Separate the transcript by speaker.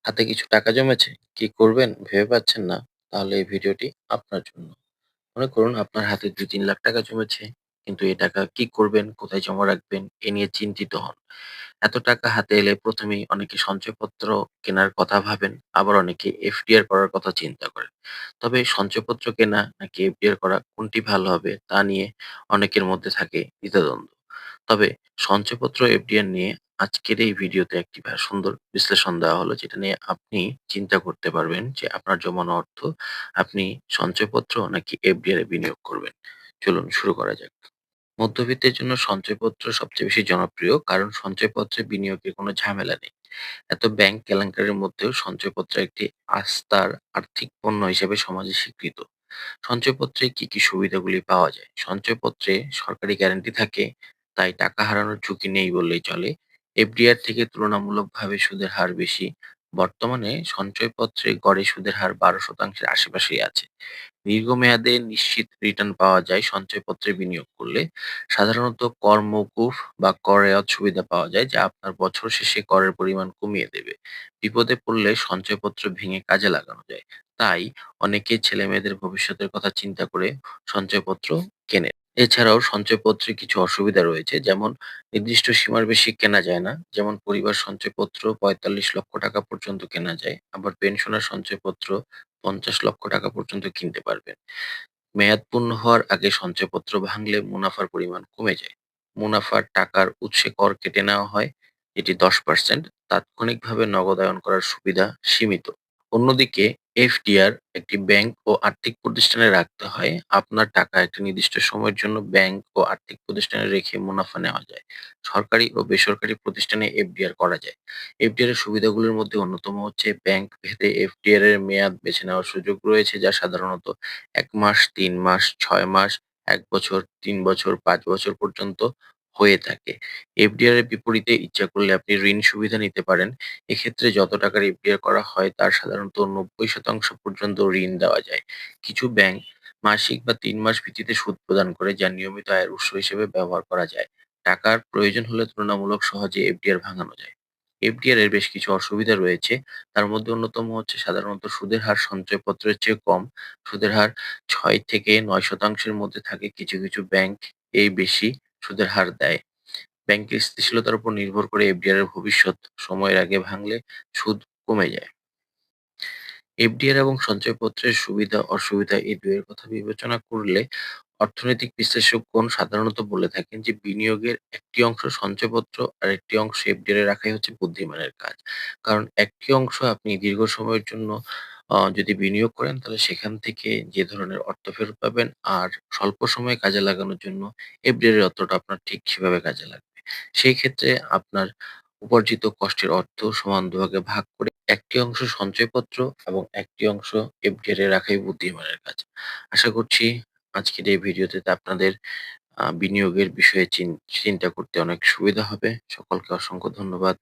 Speaker 1: হাতে কিছু টাকা জমেছে, কি করবেন ভেবে পাচ্ছেন না? তাহলে এই ভিডিওটি আপনার জন্য। মনে করুন আপনার হাতে ২-৩ লাখ টাকা জমেছে, কিন্তু এই টাকা কি করবেন, কোথায় জমা রাখবেন এ নিয়ে চিন্তিত হন। এত টাকা হাতে এলে ১ম এই অনেকে সঞ্চয়পত্র কেনার কথা ভাবেন, আবার অনেকে এফডিআর করার কথা চিন্তা করেন। তবে সঞ্চয়পত্র কেনা নাকি এফডিআর করা কোনটি ভালো হবে তা নিয়ে অনেকের মধ্যে থাকে দ্বিধাদ্বন্দ্ব। তবে সঞ্চয়পত্র এফডিআর নিয়ে আজকের এই ভিডিওতে একটি সুন্দর বিশ্লেষণ দেওয়া হলো, যেটা নিয়ে আপনি চিন্তা করতে পারবেন যে আপনার জমানো অর্থ আপনি সঞ্চয়পত্র নাকি এফডিআর এ বিনিয়োগ করবেন। চলুন শুরু করা যাক। মধ্যবিত্তের জন্য সঞ্চয়পত্র সবচেয়ে বেশি জনপ্রিয়, কারণ সঞ্চয়পত্রে বিনিয়োগের কোনো ঝামেলা নেই। এত ব্যাংক কেলেঙ্কারির মধ্যেও সঞ্চয়পত্র একটি আস্থার আর্থিক পণ্য হিসেবে সমাজে স্বীকৃত। সঞ্চয়পত্রে কি কি সুবিধাগুলি পাওয়া যায়? সঞ্চয়পত্রে সরকারি গ্যারান্টি থাকে, তাই টাকা হারানোর ঝুঁকি নেই বললেই চলে। এফডিআর থেকে তুলনামূলকভাবে সুদের হার বেশি। বর্তমানে সঞ্চয়পত্রে গড়ে সুদের হার ১২% আশেপাশেই আছে। দীর্ঘমেয়াদে নিশ্চিত রিটার্ন পাওয়া যায় সঞ্চয়পত্রে বিনিয়োগ করলে। সাধারণত কর মওকুফ বা কর রেয়াত সুবিধা পাওয়া যায়, যা আপনার বছর শেষে করের পরিমাণ কমিয়ে দেবে। বিপদে পড়লে সঞ্চয়পত্র ভেঙে কাজে লাগানো যায়। তাই অনেকেই ছেলেমেয়েদের ভবিষ্যতের কথা চিন্তা করে সঞ্চয়পত্র কেনে। এছাড়াও সঞ্চয়পত্রে কিছু অসুবিধা রয়েছে, যেমন নির্দিষ্ট সীমার বেশি কেনা যায় না। যেমন পরিবার সঞ্চয়পত্র ৪৫ লক্ষ টাকা পর্যন্ত কেনা যায়। আবার পেনশনার সঞ্চয়পত্র ৫০ লক্ষ টাকা পর্যন্ত কিনতে পারবেন। মেয়াদ পূর্ণ হওয়ার আগে সঞ্চয়পত্র ভাঙলে মুনাফার পরিমাণ কমে যায়। মুনাফার টাকার উৎসে কর কেটে নেওয়া হয়, এটি ১০%। তাৎক্ষণিকভাবে নগদায়ন করার সুবিধা সীমিত। অন্যদিকে এফডিআর একটি ব্যাংক ও আর্থিক প্রতিষ্ঠানে রাখতে হয়। আপনার টাকা একটি নির্দিষ্ট সময়ের জন্য ব্যাংক ও আর্থিক প্রতিষ্ঠানে রেখে মুনাফা নেওয়া যায়। সরকারি ও বেসরকারি প্রতিষ্ঠানে এফডিআর করা যায়। এফডিআর এর সুবিধাগুলোর মধ্যে অন্যতম হচ্ছে ব্যাংক ভেদে এফডিআর এর মেয়াদ বেছে নেওয়ার সুযোগ রয়েছে, যা সাধারণত ১ মাস, ৩ মাস, ৬ মাস, ১ বছর, ৩ বছর, ৫ বছর পর্যন্ত হয়ে থাকে। এফডিআর এর বিপরীতে ইচ্ছা করলে আপনি ঋণ সুবিধা নিতে পারেন। এক্ষেত্রে যত টাকার এফডিআর করা হয় তার সাধারণত ৯০% পর্যন্ত ঋণ দেওয়া যায়। কিছু ব্যাংক মাসিক বা ৩ মাস ভিত্তিতে সুদ প্রদান করে, যা নিয়মিত আয়ের উৎস হিসেবে ব্যবহার করা যায়। টাকার প্রয়োজন হলে তুলনামূলক সহজে এফডিআর ভাঙানো যায়। এফডিআর এর বেশ কিছু অসুবিধা রয়েছে। তার মধ্যে অন্যতম হচ্ছে সাধারণত সুদের হার সঞ্চয়পত্রের চেয়ে কম। সুদের হার ৬ থেকে ৯% এর মধ্যে থাকে। কিছু কিছু ব্যাংক এই বেশি সুদের হার দেয়। ব্যাংকের স্থিতিশীলতার উপর নির্ভর করে এফডিআর এর ভবিষ্যৎ। সময়ের আগে ভাঙলে সুদ কমে যায়। এফডিআর এবং সঞ্চয়পত্রের সুবিধা-অসুবিধা এই দুইয়ের কথা বিবেচনা করলে অর্থনৈতিক বিশ্লেষকগণ সাধারণত বলে থাকেন যে বিনিয়োগের একটি অংশ সঞ্চয়পত্র আর একটি অংশ এফডিআর এ রাখাই হচ্ছে বুদ্ধিমানের কাজ। কারণ একটি অংশ আপনি দীর্ঘ সময়ের জন্য যদি বিনিয়োগ করেন, তাহলে সেখান থেকে যে ধরনের অর্থ ফেরত পাবেন, আর স্বল্প সময়ে কাজে লাগানোর জন্য এফডিআর এর অর্থটা আপনার ঠিক সেভাবে কাজে লাগবে। সেই ক্ষেত্রে আপনার উপার্জিত কষ্টের অর্থ সমান দুভাগে ভাগ করে একটি অংশ সঞ্চয়পত্র এবং একটি অংশ এফডিআর এ রাখাই বুদ্ধিমানের কাজ। আশা করছি আজকের এই ভিডিওতে আপনাদের বিনিয়োগের বিষয়ে চিন্তা করতে অনেক সুবিধা হবে। সকলকে অসংখ্য ধন্যবাদ।